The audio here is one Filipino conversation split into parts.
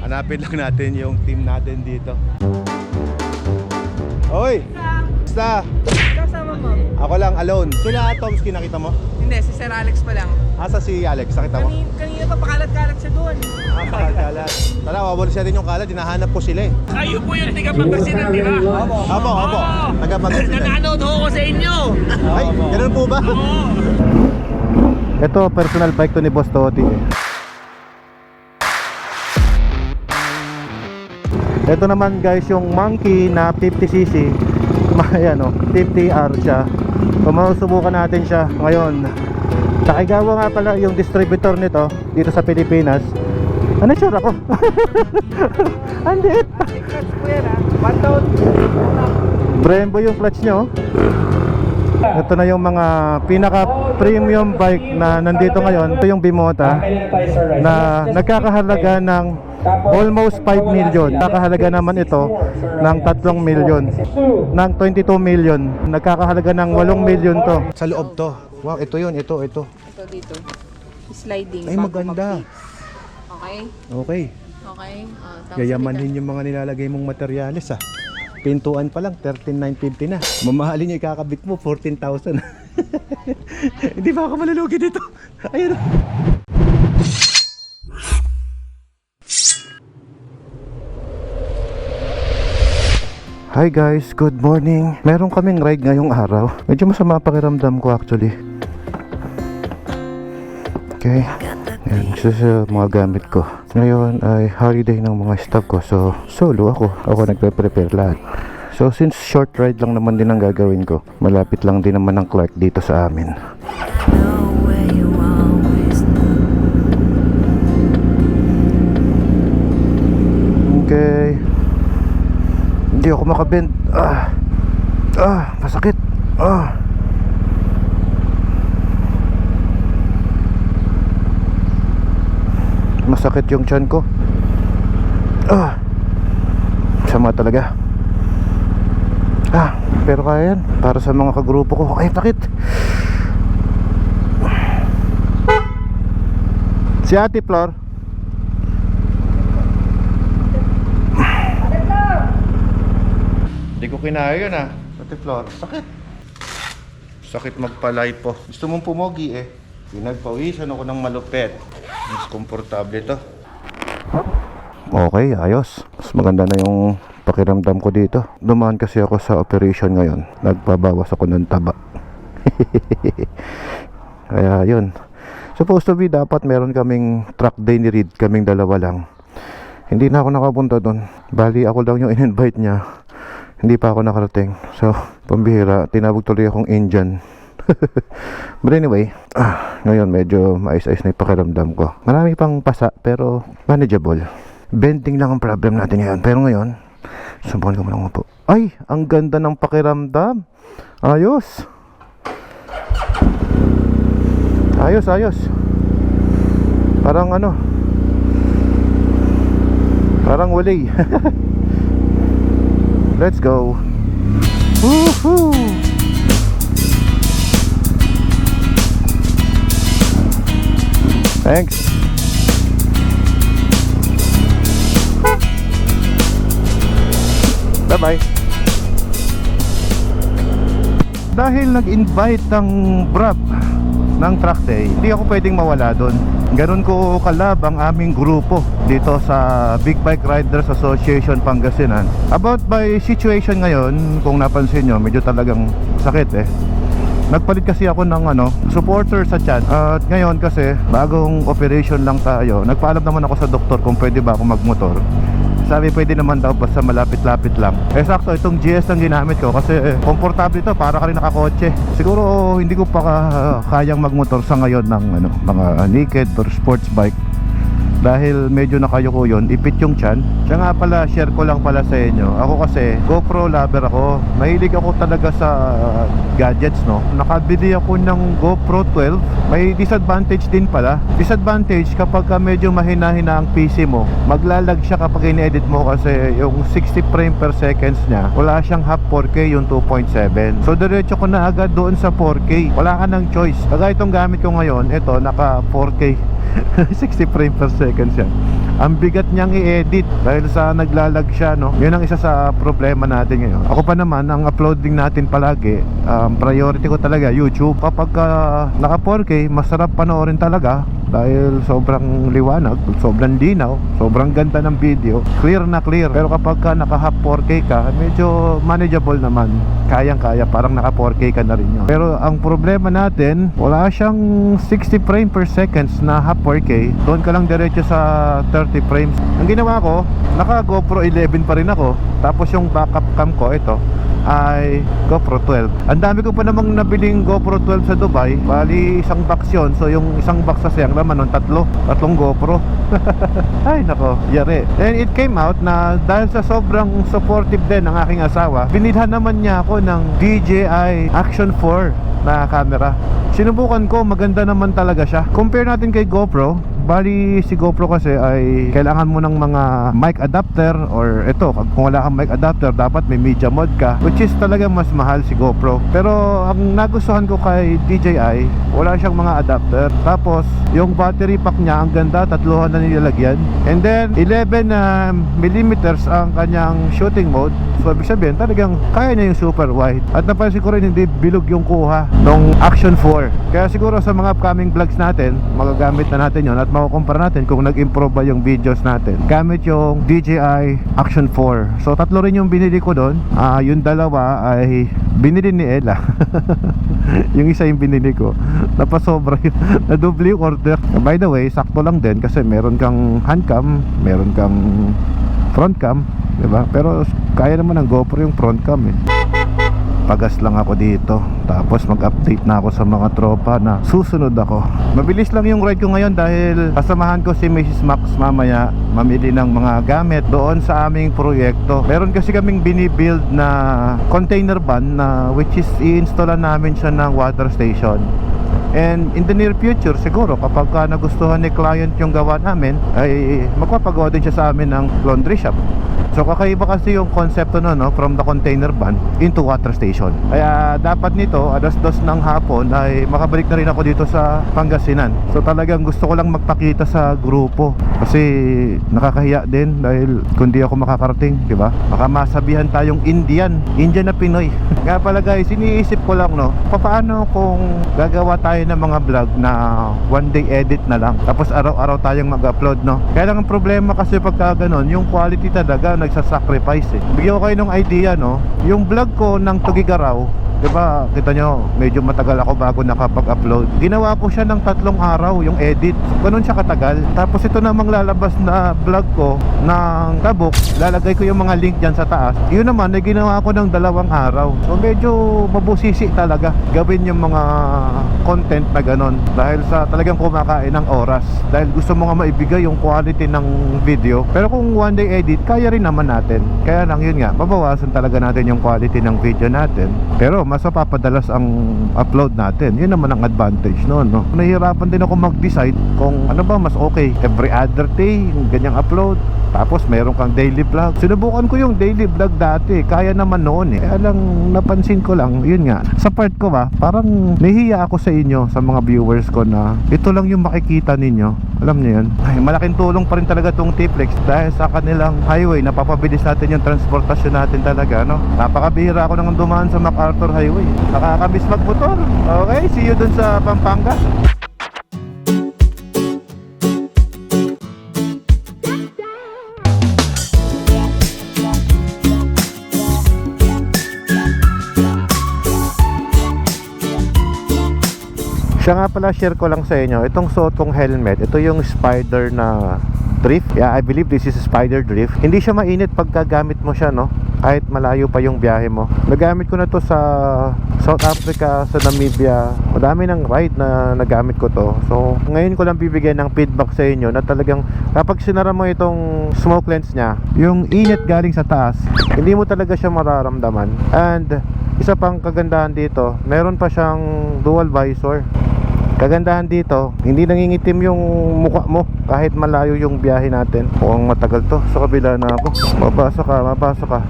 Hanapin lang natin yung team natin dito. Oy! Basta! Kasama mo? Ako lang, alone. Sila Tomsky, nakita mo? Hindi, si Sir Alex pa lang. Asa si Alex, nakita mo? Kanina pa pakalat-kalat siya doon. Kalat. Tara, wawalis natin yung kalat. Hinahanap ko sila eh. Kayo po yung taga-Pangasinan, di ba? Opo. Taga-Pangasinan. Nananood ho ako sa inyo. Ay, ganun po ba? Oo. Ito, personal bike to ni Boss Toti. Ito naman guys, yung Monkey na 50cc. Ayan o, 50R siya. Subukan natin siya ngayon. Takigawa nga pala yung distributor nito dito sa Pilipinas. Ano sure ako? Andit! Brembo yung clutch nyo. Ito na yung mga pinaka premium bike na nandito ngayon. Ito yung Bimota na nagkakahalaga ng almost 5 million. Nakakahalaga naman ito ng 3 million, ng 22 million. Nagkakahalaga ng 8 million to. Sa loob to. Wow, ito yun, ito. Ito dito. Sliding. Ay, maganda. Okay? Okay. Okay. Tapos Yayamanin yung mga nilalagay mong materyales ah. Pintuan pa lang 13,950 na. Mamahalin niya ikakabit mo 14,000. Hindi ba ako malulugi dito? Ayun. Hi guys, good morning. Meron kaming ride ngayong araw. Medyo masama pakiramdam ko actually. Okay. Yan, isa sa mga gamit ko. Ngayon ay holiday ng mga staff ko. So, solo ako nagpe-prepare lahat. So, since short ride lang naman din ang gagawin ko, malapit lang din naman ang Clark dito sa amin. Okay. Hindi ako makabend. Masakit. Masakit yung tiyan ko. Sama talaga. Pero kaya yan. Para sa mga kagrupo ko. Ay, sakit. Si Ate Flor. Hindi ko kinaya yun Ate Flor, sakit. Sakit magpalay po. Gusto mong pumogi eh. Pinagpawisan ako ng malupet. Mas komportable to. Okay, ayos. Mas maganda na yung pakiramdam ko dito. Dumaan kasi ako sa operation ngayon. Nagpabawas ako ng taba. Kaya yun. Supposed to be dapat meron kaming track day ni Reed. Kaming dalawa lang. Hindi na ako nakapunta doon. Bali ako lang yung in-invite niya. Hindi pa ako nakarating. So, pambihira. Tinawag tuloy akong Indian. But anyway, ngayon medyo mais-ais na yung pakiramdam ko. Marami pang pasa pero manageable. Bending lang ang problem natin ngayon. Pero ngayon, subukan ko muna po. Ay, ang ganda ng pakiramdam. Ayos. Ayos. Parang parang wali. Let's go. Woohoo! Thanks. Bye-bye. Dahil nag-invite ng Brab ng track day, hindi ako pwedeng mawala doon. Ganun ko kalab ang aming grupo dito sa Big Bike Riders Association Pangasinan. About my situation ngayon, kung napansin nyo, medyo talagang sakit eh. Nagpalit kasi ako ng supporter sa tiyan. At ngayon kasi bagong operation lang tayo. Nagpaalam naman ako sa doktor kung pwede ba ako magmotor. Sabi pwede naman daw basta malapit-lapit lang. Sakto itong GS ang ginamit ko kasi komportable ito, para ka rin nakakotse. Siguro hindi ko pa kayang magmotor sa ngayon ng mga naked or sports bike. Dahil medyo nakayuko yun, ipit yung tiyan. Siya nga pala, share ko lang pala sa inyo. Ako kasi, GoPro lover ako. Mahilig ako talaga sa gadgets, no. Nakabili ako ng GoPro 12. May disadvantage din pala. Disadvantage kapag medyo mahina-hina ang PC mo, maglalag siya kapag in-edit mo kasi yung 60 frame per seconds niya, wala siyang half 4K, yung 2.7. So diretso ko na agad doon sa 4K. Wala ka ng choice. Kagaya itong gamit ko ngayon, ito naka 4K. 60 frame per second. seconds yan. Ang bigat niyang i-edit dahil sa naglalag siya, no? Yun ang isa sa problema natin ngayon. Ako pa naman, ang uploading natin palagi, priority ko talaga YouTube. Kapag naka 4K, masarap panoorin talaga dahil sobrang liwanag, sobrang linaw, sobrang ganda ng video, clear na clear. Pero kapag naka half 4K ka, medyo manageable naman, kayang-kaya, parang naka 4K ka na rin yun. Pero ang problema natin, wala siyang 60 frame per seconds na half 4K. Doon ka lang diretso sa 30 frames. Ang ginawa ko, naka GoPro 11 pa rin ako. Tapos yung backup cam ko, ito ay GoPro 12. Ang dami ko pa namang nabiling GoPro 12 sa Dubai. Bali isang box yun. So yung isang box kasi ang laman nun, tatlong GoPro. Ay nako, yari. And it came out na dahil sa sobrang supportive din ng aking asawa, binilhan naman niya ako ng DJI Action 4 na camera. Sinubukan ko, maganda naman talaga siya. Compare natin kay GoPro, bali si GoPro kasi ay kailangan mo ng mga mic adapter, or ito, kung wala kang mic adapter dapat may media mode ka, which is talaga mas mahal si GoPro. Pero ang nagustuhan ko kay DJI, wala siyang mga adapter. Tapos yung battery pack niya, ang ganda, tatluhan na nilalagyan. And then 11 millimeters ang kanyang shooting mode. So ibig sabihin talagang kaya niya yung super wide. At napansin ko rin hindi bilog yung kuha nung Action 4. Kaya siguro sa mga upcoming vlogs natin, magagamit na natin yon at makukumpara natin kung nag-improve ba yung videos natin gamit yung DJI Action 4. So tatlo rin yung binili ko doon. Yung dalawa ay binili ni Ella. Yung isa yung binili ko, napasobra yun. Nadoble yung order. By the way, sakto lang din kasi meron kang hand cam, meron kang front cam, diba? Pero kaya naman ng GoPro yung front cam eh. Pagas lang ako dito, tapos mag-update na ako sa mga tropa na susunod ako. Mabilis lang yung ride ko ngayon dahil kasamahan ko si Mrs. Max mamaya mamili ng mga gamit doon sa aming proyekto. Meron kasi kaming binibuild na container van na which is i-installan namin siya ng water station. And in the near future siguro kapag nagustuhan ni client yung gawa namin, ay magpapagawa din siya sa amin ng laundry shop. So kakaiba kasi yung konsepto no, from the container van into water station. Kaya dapat nito alas 2 ng hapon ay makabalik na rin ako dito sa Pangasinan. So talagang gusto ko lang magpakita sa grupo kasi nakakahiya din dahil kundi ako makakarating, di ba? Baka masabihan tayong Indian na Pinoy. Kaya pala guys, iniisip ko lang no, paano kung gagawa tayo ng mga vlog na one day edit na lang tapos araw-araw tayong mag-upload, no? Kaya lang ang problema kasi pagka ganon, yung quality talaga nagsasacrifice eh. Bigyan ko kayo ng idea, no? Yung vlog ko ng Tugigaraw, diba, kita nyo, medyo matagal ako bago nakapag-upload. Ginawa ko siya ng 3 araw yung edit. Ganun siya katagal. Tapos ito namang lalabas na vlog ko ng Tabuk, lalagay ko yung mga link dyan sa taas. Yun naman, ay ginawa ko ng 2 araw. So medyo mabusisi talaga gawin yung mga content na ganun dahil sa talagang kumakain ng oras. Dahil gusto mo nga maibigay yung quality ng video. Pero kung one day edit, kaya rin naman natin. Kaya lang yun nga, mabawasan talaga natin yung quality ng video natin. Pero mas mapapadalas ang upload natin. Yun naman ang advantage noon, no? Nahihirapan din ako mag-decide kung ano ba mas okay. Every other day, ganyang upload. Tapos meron kang daily vlog. Sinubukan ko yung daily vlog dati, kaya naman noon eh. Kaya lang napansin ko lang, yun nga, sa part ko ba, parang nahihiya ako sa inyo, sa mga viewers ko na ito lang yung makikita ninyo. Alam niyo yun? Ay, malaking tulong pa rin talaga tong T-Flex dahil sa kanilang highway, napapabilis natin yung transportasyon natin talaga, no? Napakabihira ako nang dumaan sa MacArthur Highway. Nakakamiss magmotor. Okay, see you dun sa Pampanga. Siya nga pala, share ko lang sa inyo itong suot kong helmet. Ito yung Spider na drift. Yeah, I believe this is Spider drift. Hindi siya mainit pagkagamit mo siya, no? Kahit malayo pa yung biyahe mo. Nagamit ko na to sa South Africa, sa Namibia. Madami ng ride na nagamit ko to. So ngayon ko lang bibigyan ng feedback sa inyo na talagang kapag sinara mo itong smoke lens nya, yung init galing sa taas, hindi mo talaga siya mararamdaman. And isa pang kagandahan dito, meron pa siyang dual visor. Kagandahan dito, hindi nangingitim yung mukha mo kahit malayo yung biyahe natin. Mukhang matagal to. Sa kabila na ako. Mapasok ka.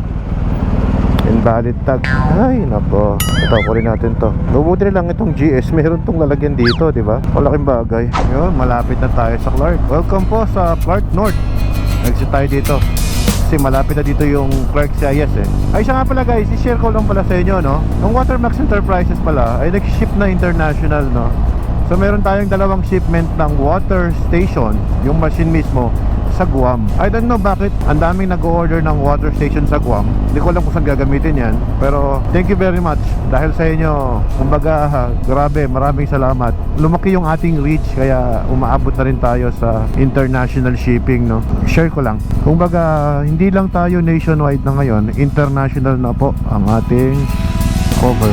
And Valid tag. Ay, nako. Ito, kunin natin to. Mabuti na lang itong GS. Meron tong lalagyan dito, di ba? Malaking bagay. Yun, malapit na tayo sa Clark. Welcome po sa Clark North. Exit tayo dito. Kasi malapit na dito yung Clark CIS eh. Ay, siya nga pala guys, i-share ko lang pala sa inyo, no? Yung Watermax Enterprises pala ay nag-ship na international, no? So meron tayong dalawang shipment ng water station, yung machine mismo, sa Guam. I don't know bakit ang daming nag-order ng water station sa Guam. Hindi ko alam kung saan gagamitin yan. Pero thank you very much. Dahil sa inyo, kumbaga, grabe, maraming salamat. Lumaki yung ating reach, kaya umaabot na rin tayo sa international shipping, no? Share ko lang. Kumbaga, hindi lang tayo nationwide na ngayon, international na po ang ating cover.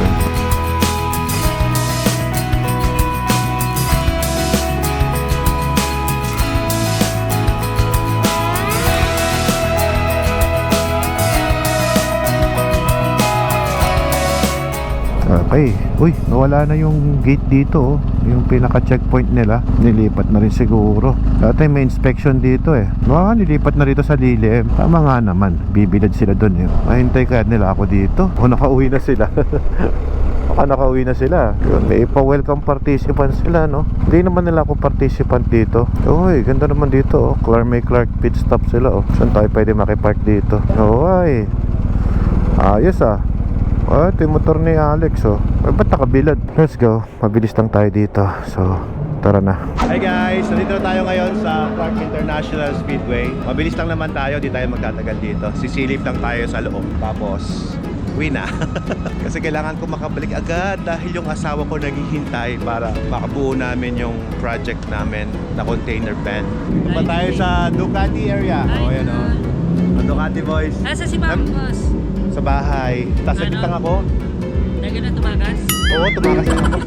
Okay. Uy, nawala na yung gate dito, oh. Yung pinaka-checkpoint nila. Nilipat na rin siguro. Dati may inspection dito eh. Baka nilipat na rito sa Lilim. Tama nga naman. Bibilad sila dun eh. Mahintay kaya nila ako dito. O nakauwi na sila. Baka nakauwi na sila. Yun, may pa-welcome participants sila, no? Hindi naman nila ako participant dito. Uy, ganda naman dito, oh. May Clark pit stop sila, oh. Saan tayo pwede makipark dito? Uy, ayos ah. Oh, ito yung motor ni Alex, oh. Ba't nakabilad? Let's go. Mabilis lang tayo dito. So, tara na. Hi guys! Nandito na tayo ngayon sa Clark International Speedway. Mabilis lang naman tayo. Di tayo magtatagal dito. Sisilip lang tayo sa loob. Tapos, uwi na. Kasi kailangan ko makabalik agad dahil yung asawa ko naghihintay para makabuo namin yung project namin na container van. Dito pa tayo sa Ducati area. Oh, yan, oh. Ducati boys. Nasa si Ma'am Boss. Sa bahay. Tapos Ano? nagkitang ako. Lagi na tumagas. Oo, tumakas lang ako.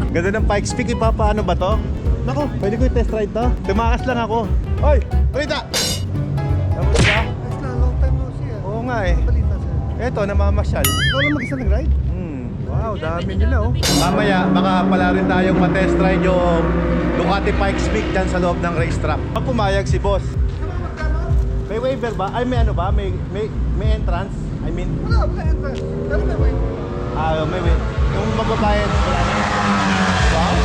Ganda ng Pikes Peak. Ipapaano ba to? Naku, pwede ko i-test ride to. Tumakas lang ako. Hoy, balita! Tapos ba? Long time no see. Oo nga eh. Balita sir. Eto, namamasyal. Ikaw lang mag-isa nag-ride? Wow, dami nila oh. Mamaya, baka pala rin tayong matest ride yung Ducati Pikes Peak dyan sa loob ng racetrack. Pag pumayag si boss. May waiver ba? Ay, may ano ba? May entrance? I mean, Wala entrance. Pero may wait. may wait. Yung mababayad, wala na. Wow,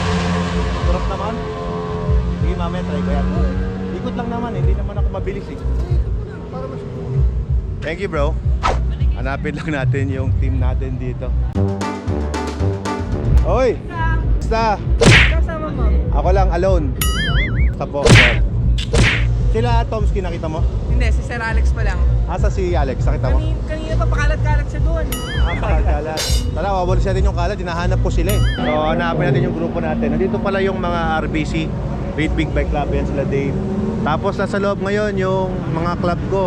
sarap naman. Sige, mamaya try ko yan. Ikot lang naman eh, hindi naman ako mabilis eh. Para masiguro. Thank you bro. Hanapin lang natin yung team natin dito. Oy! Basta! Kasama mo. Ako lang alone. Sa po. Sila Tomsky nakita mo? Hindi, si Sir Alex pa lang. Asa si Alex? Nakita mo? Kanina pa pakalat-kalat siya doon. Kalat. Tara, wawalis natin yung kalat. Hinahanap ko sila eh. So, hanapin natin yung grupo natin. Nandito pala yung mga RBC. Great Big Bike Club. Yan sila Dave. Tapos nasa loob ngayon yung mga club ko.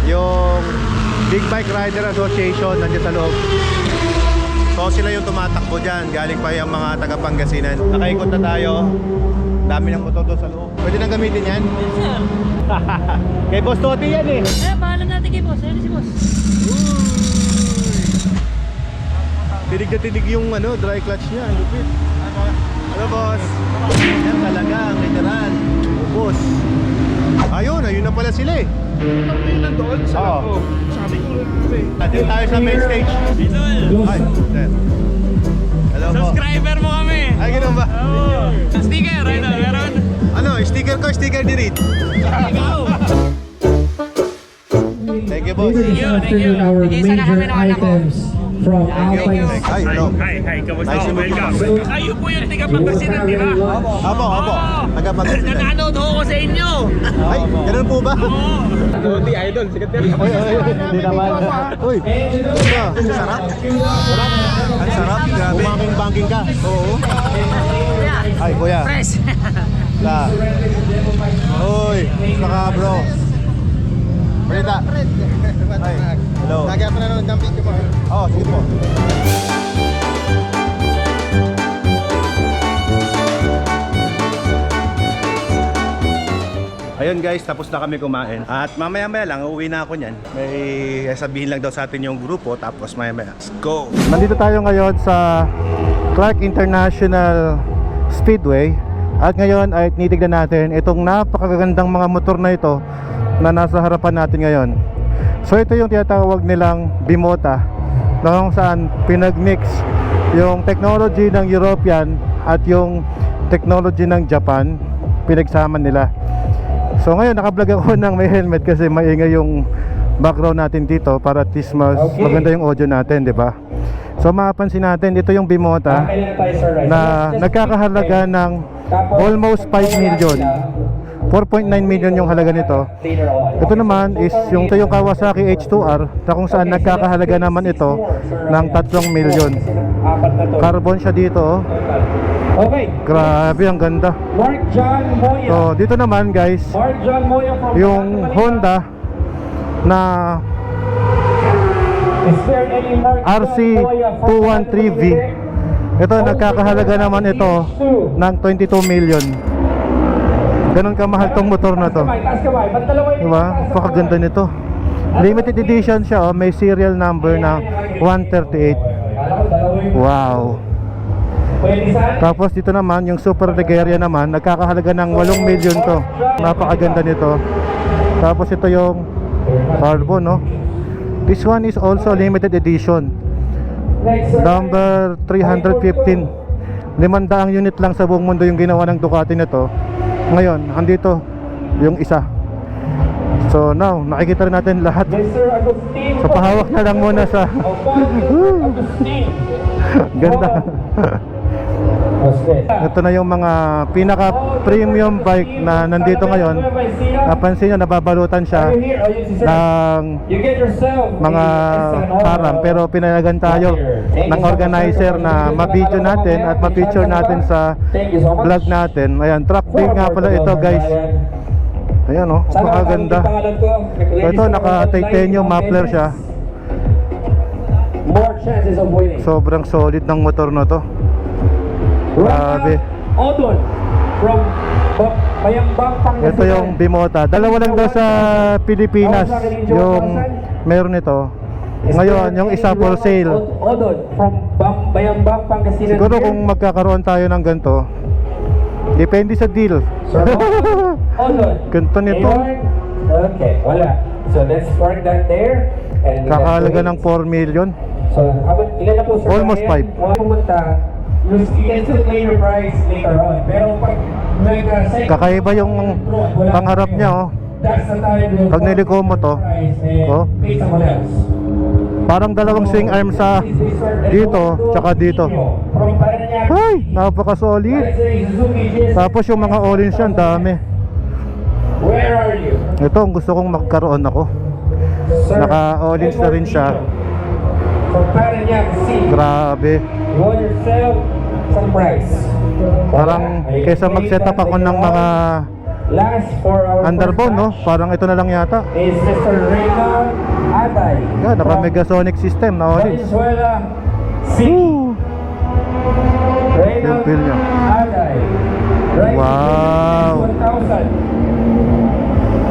Yung Big Bike Rider Association. Nandiyan sa loob. So sila yung tumatakbo dyan. Galing pa yung mga taga Pangasinan. Nakaikot na tayo. Dami ng motor doon sa loob. Pwede nang gamitin yan? Sir, Kay Boss Toti yan eh. bahala natin kay Boss. Ayun si Boss. Tinig na tinig yung dry clutch niya. Ang lupit. Hello boss. Yan talaga ang literal. Ubos. Ayun na pala sila eh. Yung nandoon sa Oo. loob. Sabi ko kasi. Nandito tayo sa main stage. Bidol, Ay, sir. Hello po. subscriber mo kami. Ay, ganun ba? Oh. Sticker, ano, meron? Ano, sticker ko, sticker ni Reed. Thank you boss. Thank you, thank you. Our Isa na kami major ng anak ko. items from Alpine. Ay, hello. Hi, kamusta? Nice to meet you. Welcome. Kayo po yung taga Pangasinan, di ba? Apo. Nagapagasinan. Nanonood ako sa inyo. Ay, ganun po ba? Oo. Idol, sikat yan. Hindi naman. Uy, ang sarap. Ang sarap, grabe. Bumaking-banking ka. Oo. Ay, kuya. Press. La. Uy, saka bro. Balita. Ay, hello. Lagi ako nanonood ng video mo. Oo, sige po. Ayun guys, tapos na kami kumain. At mamaya-maya lang, uuwi na ako niyan. May sabihin lang daw sa atin yung grupo, tapos maya-maya. Let's go! Nandito tayo ngayon sa Clark International Speedway. At ngayon ay tinitignan natin itong napakagandang mga motor na ito na nasa harapan natin ngayon. So ito yung tinatawag nilang Bimota. na kung saan pinag-mix yung technology ng European at yung technology ng Japan, pinagsama nila. So ngayon naka-vlog ako ng may helmet kasi maingay yung background natin dito para at least mas maganda yung audio natin, di ba? So mapapansin natin, ito yung Bimota na nagkakahalaga ng almost 5 million. 4.9 million yung halaga nito. Ito naman is yung Kawasaki H2R na kung saan nagkakahalaga naman ito ng 3 million. Carbon siya dito, oh. Okay. Grabe, ang ganda. Mark John Moya. So dito naman guys, Mark John Moya from yung Honda na Is there any Mark John Moya from RC213V. Ito, nagkakahalaga naman ito ng 22 million. Ganon kamahal tong motor na to. Taas kamay, ba't dalawa yung Diba? Pakaganda nito. Limited edition siya, oh. May serial number na 138. Wow. Tapos dito naman, yung Super Legeria naman, nagkakahalaga ng 8 million to. Napakaganda nito. Tapos ito yung carbon, no? This one is also limited edition. Number 315. 500 unit lang sa buong mundo yung ginawa ng Ducati na to. Ngayon, andito yung isa. So now, nakikita rin natin lahat. So pahawak na lang muna sa ganda. Ito na yung mga pinaka premium bike na nandito ngayon. Napansin nyo, nababalutan siya ng mga parang, pero pinayagan tayo ng organizer na ma-video natin at ma-feature natin sa vlog natin. Ayan, track day nga pala ito guys. Ayan, oh, napakaganda. So ito, naka-titanium muffler siya. More chances of winning. Sobrang solid ng motor na to. Grabe. Odon from Bayambang, Pangasinan. Ito yung Bimota. Dalawa lang daw sa Pilipinas yung meron nito. Ngayon, yung isa for sale. Odon from Bayambang, Pangasinan. Siguro kung magkakaroon tayo ng ganito, depende sa deal. Odon. Ganito nito. Okay, wala. So let's park that there. And Kakahalaga ng 4 million. So, ilan na po sir? Almost 5. Pumunta, you can still pay your price later on. Pero pag Kakaiba yung pangarap niya, oh. that's the time Pag niliko mo to, oh, pay someone else. parang dalawang swing arm sa dito, tsaka dito. From Paranaque, Ay, napaka-solid. Tapos yung mga all-ins yan, dami. where are you? Ito ang gusto kong magkaroon ako. Sir, Naka-all-ins na rin siya. From Paranaque City, Grabe. you want yourself some price. Parang kesa mag-set up ako ng mga Last for our underbone, no? Parang ito na lang yata. is Mr. Raymond Aday. Yan, naka-Megasonic system na all-ins. Venezuela City. Woo! Yung Raymond feel niya. Aday. Right? Wow. 1,000.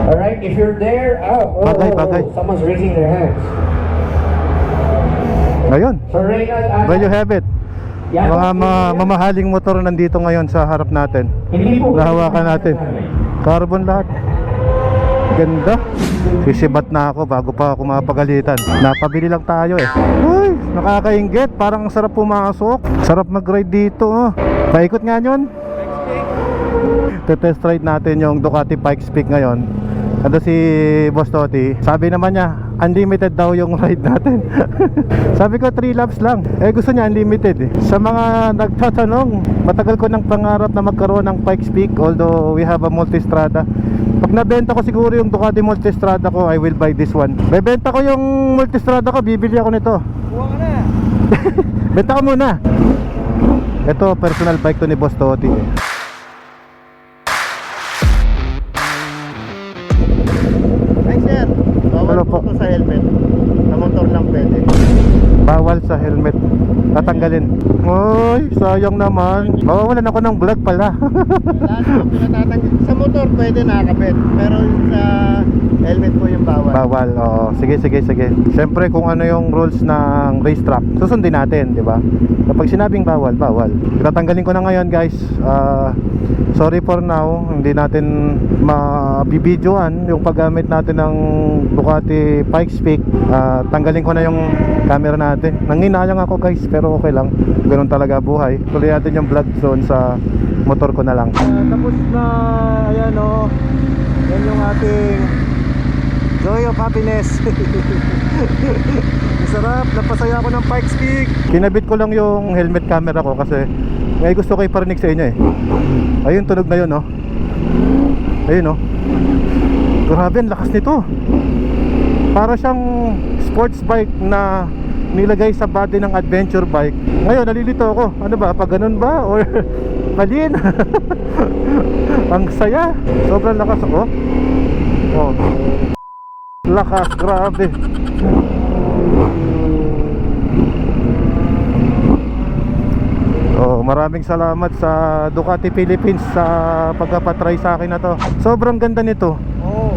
Alright, if you're there, Bagay. someone's raising their hands. Ngayon, So Raymond Aday. there you have it. Mga mamahaling motor nandito ngayon sa harap natin. Hindi po. Nahawakan natin. Carbon lahat. Ganda. Sisibat na ako bago pa ako mapagalitan. Napabili lang tayo eh. Uy, nakakainggit. Parang sarap pumasok. Sarap mag-ride dito, oh. Paikot nga yun. Test ride natin yung Ducati Pikes Peak ngayon. Ano si Boss Toti, sabi naman niya unlimited daw yung ride natin. Sabi ko 3 laps lang. Eh gusto niya unlimited eh. Sa mga nagtatanong, matagal ko ng pangarap na magkaroon ng Pikes Peak, although we have a Multistrada. Pag nabenta ko siguro yung Ducati Multistrada ko, I will buy this one. Bebenta ko yung Multistrada ko, bibili ako nito. Kuha ka na. Benta ko muna. Ito personal bike to ni Boss Toti. Ay sir, bawal Ano po po? ito sa helmet. Sa motor lang pwede. Bawal sa helmet. Tatanggalin. Uy, sayang naman. Mawawalan ako ng vlog pala. Lahat po pinatatanggal. Sa motor pwede nakakabit. Pero sa helmet po yung bawal. Bawal, oo. Sige. Siyempre kung ano yung rules ng racetrack, susundin natin, di ba? Kapag sinabing bawal, bawal. Tatanggalin ko na ngayon, guys. Sorry for now, hindi natin mabibidyoan yung paggamit natin ng Ducati Pikes Peak. Tanggalin ko na yung camera natin. Nanginayang ako, guys, pero okay lang. Ganun talaga buhay. Tuloy natin yung vlog zone sa motor ko na lang. Tapos na, ayan o. Yan yung ating joy of happiness. Masarap, napasaya ako ng Pikes Peak. Kinabit ko lang yung helmet camera ko kasi may gusto ko iparinig sa inyo eh. Ayun, tunog na yun, no? Ayun, no? Grabe, ang lakas nito. Para siyang sports bike na nilagay sa body ng adventure bike. Ngayon, nalilito ako. Ano ba? Pag ganun ba? Or palin? Ang saya. Sobrang lakas ako. Oh. Lakas, grabe. Oh, maraming salamat sa Ducati Philippines sa pagpapatry sa akin na to. Sobrang ganda nito. Oo.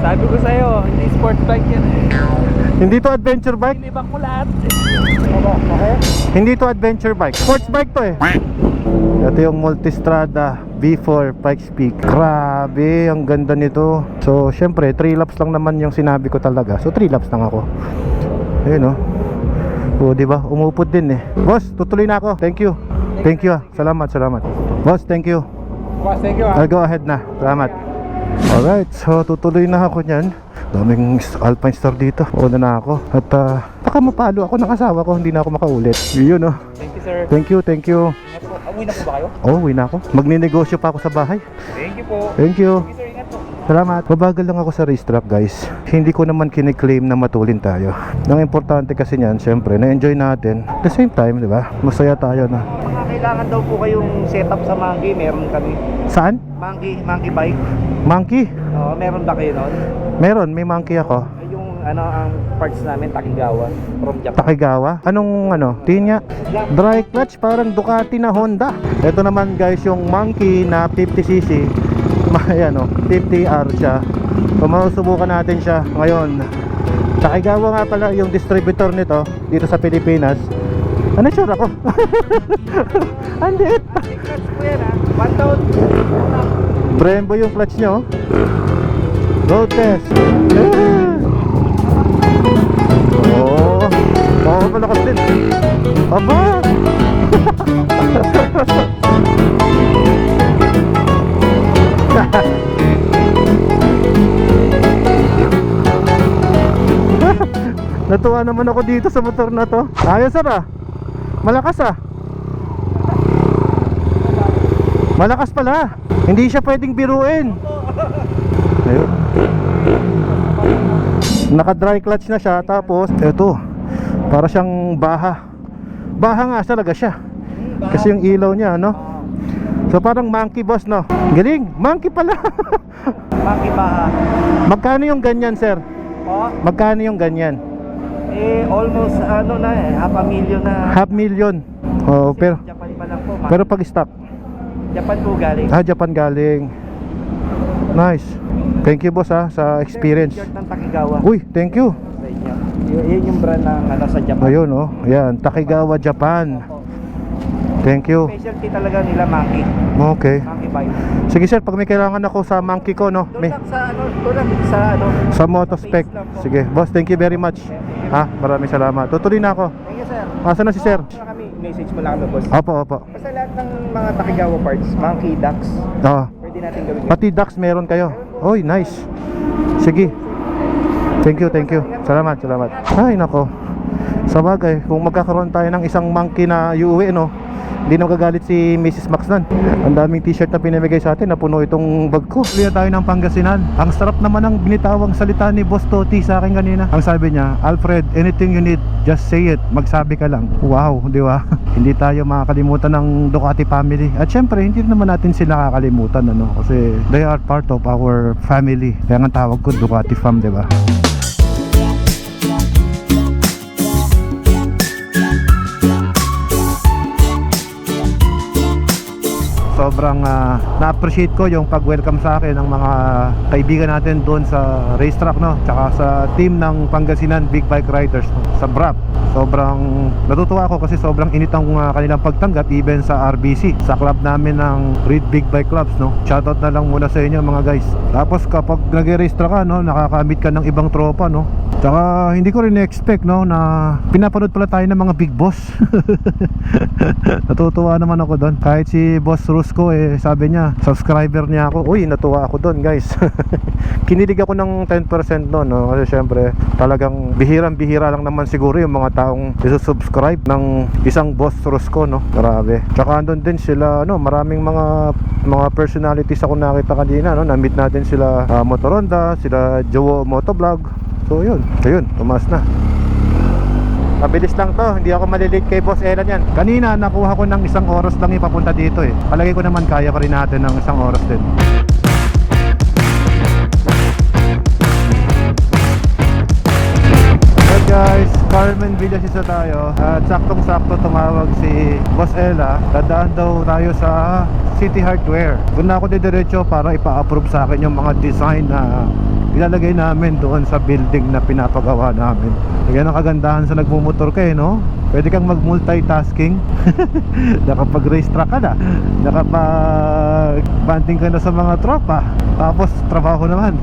Sabi ko sa'yo, hindi sports bike yan. Hindi to adventure bike. Hindi bang kulat? Hindi to adventure bike. Sports bike to eh. Ito yung Multistrada V4 Pikes Peak. Grabe, ang ganda nito. So, syempre, 3 laps lang naman yung sinabi ko talaga. So, 3 laps lang ako. Ayun oh. O, diba? Umupot din eh. Boss, tutuloy na ako. Thank you. Thank you ah. Salamat. Boss, thank you. Boss, thank you. I'll go ahead na. Salamat. Alright, so tutuloy na ako nyan. Daming Alpine Store dito. Una na ako. At baka mapalo ako ng asawa ko. Hindi na ako makaulit. Yun oh. Thank you, sir. Thank you. Uwi na po ba kayo? Oh, uwi na ako. Magninegosyo pa ako sa bahay. Thank you po. Thank you. Thank you, sir. Ingat po. Salamat. Mabagal lang ako sa racetrack, guys. Hindi ko naman kiniklaim na matulin tayo. Ang importante kasi niyan, syempre, na-enjoy natin. At the same time, di ba? Masaya tayo na. Mga kailangan daw po kayong setup sa Monkey, meron kami. Saan? Monkey bike. Monkey? Oo, meron ba kayo nun? Meron, may monkey ako. Ay, yung ang parts namin, Takigawa, from Japan. Takigawa? Anong tinya? Dry clutch, parang Ducati na Honda. Ito naman guys, yung monkey na 50cc. Ayan o, 50R siya. So masusubukan natin siya ngayon. Takigawa nga pala yung distributor nito dito sa Pilipinas. Ano sure ako? Andit! Clutch po yan ha, 1 down. Brembo yung clutch nyo. Road test. Oh, malakas din. Aba! Natuwa naman ako dito sa motor na to. Ayos ah. Malakas ah. Malakas pala. Hindi siya pwedeng biruin. Ayun. Naka-dry clutch na siya. Tapos eto, para siyang baha. Baha nga talaga siya. Kasi yung ilaw niya, no? So parang monkey, boss, no? Galing, monkey pala. Monkey baha. Magkano yung ganyan, sir? Oh, Magkano yung ganyan? almost $500,000 na. $500,000. Oh, pero Japan pa lang po. pag stock. Japan po galing. Japan galing. Nice. Thank you, boss, sa experience. T-shirt ng Takigawa. Uy, thank you. Sa inyo. Yun yung brand ng sa Japan. Ayun, oh. Ayan, Takigawa, Japan. Thank you. Specialty talaga nila Monkey. Okay. Monkey bike. Sige, sir, pag may kailangan ako sa monkey ko, no? Doon May, lang sa sa motospec. Face lang po. Sige, boss, thank you very much. Maraming salamat. Tutuloy na ako. Thank you, sir. Asan na si sir? Wala kami, message mo lang kami, boss. Opo. Basta lahat ng mga Takigawa parts, Monkey, Ducks, Oh. pwede natin gawin. Pati ducks meron kayo. Oy, nice. Sige. Thank you. Salamat. Ay, nako. Sa bagay, kung magkakaroon tayo ng isang monkey na iuwi, no? Hindi na magagalit si Mrs. Maxnan. Ang daming t-shirt na pinamigay sa atin, napuno itong bag ko. Liya tayo ng Pangasinan. Ang sarap naman ng binitawang salita ni Boss Toti sa akin kanina. Ang sabi niya, Alfred, anything you need, just say it. Magsabi ka lang. Wow, di ba? Hindi tayo makakalimutan ng Ducati family. At syempre, hindi naman natin sila kakalimutan, ano? Kasi they are part of our family. Kaya nga tawag ko Ducati fam, di ba? So sobrang na-appreciate ko yung pag-welcome sa akin ng mga kaibigan natin doon sa racetrack, no? Tsaka sa team ng Pangasinan Big Bike Riders, no? Sa BRAP. Sobrang natutuwa ako kasi sobrang init ang kanilang pagtanggap even sa RBC, sa club namin ng Reed Big Bike Clubs, no? Shoutout na lang muna sa inyo mga guys. Tapos kapag nag-racetrack ka, no, nakakamit ka ng ibang tropa, no? Tsaka hindi ko rin expect, no, na pinapanood pala tayo ng mga big boss. Natutuwa naman ako doon. Kahit si Boss Rusco sabi niya, subscriber niya ako. Uy, natuwa ako doon guys. Kinilig ako ng 10% doon, no? Kasi syempre talagang bihirang-bihira lang naman siguro yung mga taong isusubscribe ng isang Boss Rusco, no? Grabe. Tsaka andun din sila, no, maraming mga personalities ako nakita kanina, no? Na-meet natin sila Motoronda, sila Jowo Motovlog. So yun, tumaas na. Mabilis lang to, hindi ako malilate kay Boss Elan yan. Kanina nakuha ko ng 1 oras lang ipapunta dito Palagay ko naman kaya pa rin natin ng 1 oras din. Hey guys, Carmen Villasisa tayo. At saktong-sakto tumawag si Boss Ella. Dadaan daw tayo sa City Hardware. Doon na ako didiretso para ipa-approve sa akin yung mga design na ilalagay namin doon sa building na pinapagawa namin. Yan ang kagandahan sa nagmumotor ka no? Pwede kang mag-multitasking. Nakapag-racetrack ka na, nakapag-banding ka na sa mga tropa, tapos trabaho naman.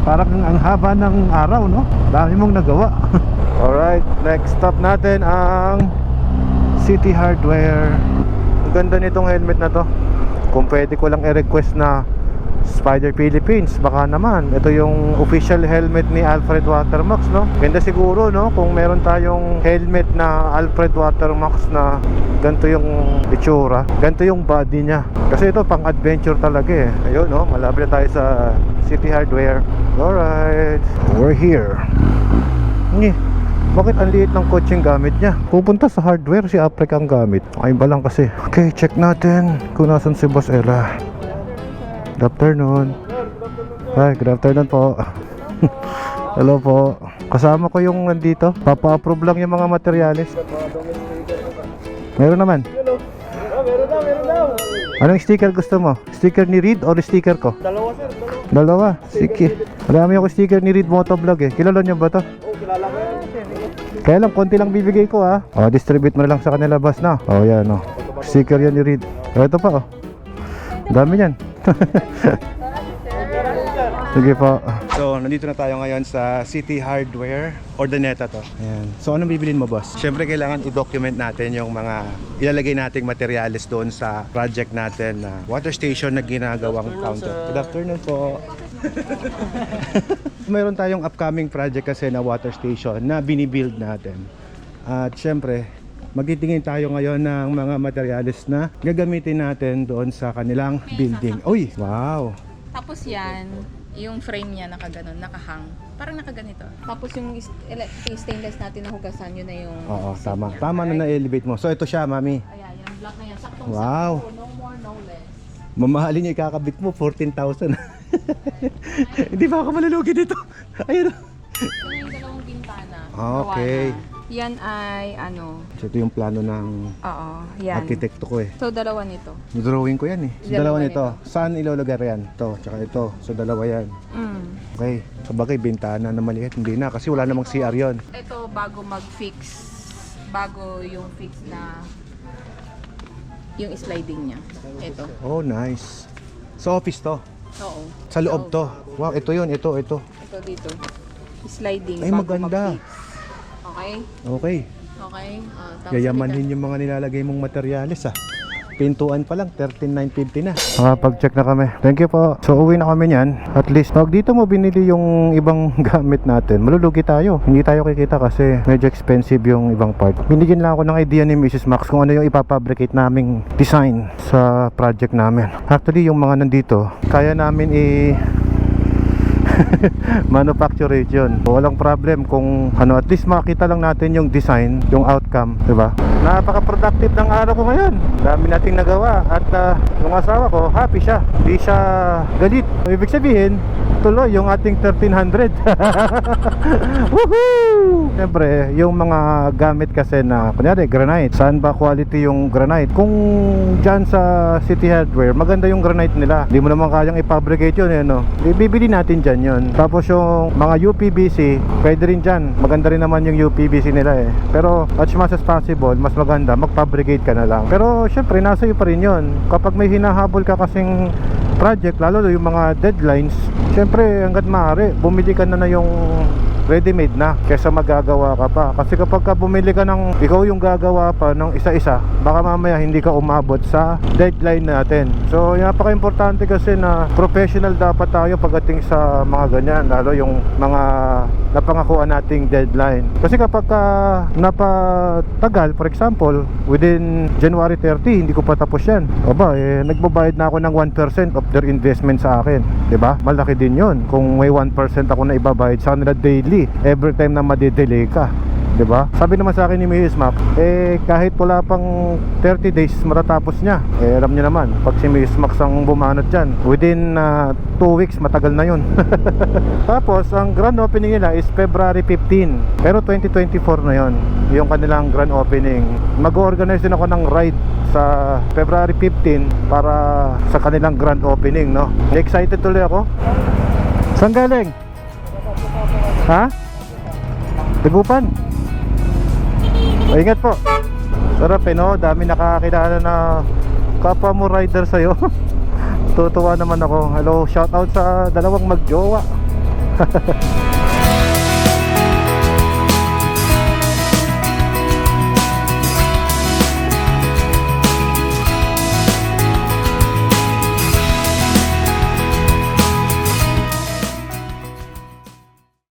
Parang ang haba ng araw, no? Dami mong nagawa. Alright, next stop natin ang City Hardware. Ang ganda nitong helmet na to. Kung pwede ko lang i-request na Spider Philippines, baka naman ito yung official helmet ni Alfred Watermax, no? Ganda siguro, no? Kung meron tayong helmet na Alfred Watermax na ganito yung itsura, ganito yung body niya. Kasi ito pang adventure talaga Ayun, no? Malapit na tayo sa City Hardware. Alright, we're here. Bakit ang liit ng kotseng gamit niya? Pupunta sa hardware si Africa ang gamit. Ay ba lang kasi. Okay, check natin kung nasan si Boss Ella. Good afternoon. Hi, good afternoon po. Hello po. Kasama ko yung nandito. Papa-approve lang yung mga materyales. Meron naman. Meron daw. Anong sticker gusto mo? Sticker ni Reed or sticker ko? Dalawa sir, Dalawa? Sige. Marami ako sticker ni Reed Motovlog Kilala niyo ba to? kilala ko yan. Kaya lang, konti lang bibigay ko distribute mo na lang sa kanila boss na. Yan sticker yan ni Reed. Ito pa dami yan. Sige po. So, nandito na tayo ngayon sa City Hardware. Ordaneta to. Ayan. So, anong bibilin mo, boss? Siyempre, kailangan i-document natin yung mga ilalagay nating materyales doon sa project natin na water station na ginagawang counter. Good afternoon po. Meron tayong upcoming project kasi na water station na binibuild natin. At siyempre, magtitingin tayo ngayon ng mga materyales na gagamitin natin doon sa kanilang building. Uy! Wow! Tapos yan, yung frame niya nakaganon, nakahang. Parang nakaganito. Tapos yung stainless natin na hugasan, yun na yung... Oo, tama. Tama na na-elevate mo. So ito siya, mami. Ayan, yung black na yan. Saktong Wow. sakto, no more, no less. Mamahalin niya ikakabit mo, 14,000. Hindi ba ako malulugi dito? Ayun. Ito na yung dalawang bintana. Okay. Gawa na. Yan ay So ito yung plano ng oo, yan. arkitekto ko So dalawa nito. Drawing ko yan Dalawa nito. Saan ilalagay yan? Ito, tsaka ito. So dalawa yan. Okay. Sabagay, bintana na maliit. Hindi na kasi wala namang CR yon. Ito bago mag-fix, bago yung fix na yung sliding niya. Ito. Oh, nice. Sa office to. Oo. Sa loob to. Wow, ito yun. Ito. Ito dito. Sliding Ay, bago maganda. mag-fix. Okay? Okay. Okay. Tapos Yayamanin yung mga nilalagay mong materyales Pintuan pa lang, 13,950 na. Nakapag-check na kami. Thank you po. So uwi na kami niyan. At least, pag dito mo binili yung ibang gamit natin, malulugi tayo. Hindi tayo kikita kasi medyo expensive yung ibang part. Binigyan lang ako ng idea ni Mrs. Max kung ano yung ipapabricate naming design sa project namin. Actually, yung mga nandito, kaya namin manufacturation. Walang problem kung ano, at least makita lang natin yung design, yung outcome, diba? Napaka-productive ng araw ko ngayon. Dami nating nagawa at yung asawa ko, happy siya. Hindi siya galit. Ibig sabihin, tuloy yung ating 1300. Woohoo! Siyempre, yung mga gamit kasi na, kunyari, granite. Saan ba quality yung granite? Kung dyan sa City Hardware, maganda yung granite nila. Hindi mo naman kayang i-fabricate yun, no? Bibili natin dyan yun. Tapos yung mga UPVC, pwede rin dyan. Maganda rin naman yung UPVC nila eh. Pero as much as possible, mas maganda, mag-fabricate ka na lang. Pero syempre, nasa iyo pa rin yun. Kapag may hinahabol ka kasing project, lalo yung mga deadlines, syempre hanggat maaari bumili ka na yung ready-made na kaysa magagawa ka pa. Kasi kapag ka bumili ka ng ikaw yung gagawa pa ng isa-isa, baka mamaya hindi ka umabot sa deadline natin. So napaka-importante kasi na professional dapat tayo pagdating sa mga ganyan, lalo yung mga napangakuan nating deadline. Kasi kapag napatagal, for example, within January 30, hindi ko pa tapos yan. Aba, nagbabayad na ako ng 1% of their investment sa akin. Diba? Malaki din yun. Kung may 1% ako na ibabayad sa kanila daily, every time na madidelay ka. Diba? Sabi naman sa akin ni Mrs. Map, kahit wala pang 30 days matatapos niya. Alam niyo naman, pag si Mrs. Max ang bumanat dyan, within 2 weeks, matagal na yun. Tapos, ang grand opening nila is February 15. Pero 2024 na yun, yung kanilang grand opening. Mag-organize din ako ng ride sa February 15 para sa kanilang grand opening, no? Excited tuloy ako. Saan galing? Ha? Dagupan? Ingat po. Sarap no? Dami nakakilala na kapwa mo rider sa'yo. Tutuwa naman ako. Hello, shoutout sa dalawang magjowa.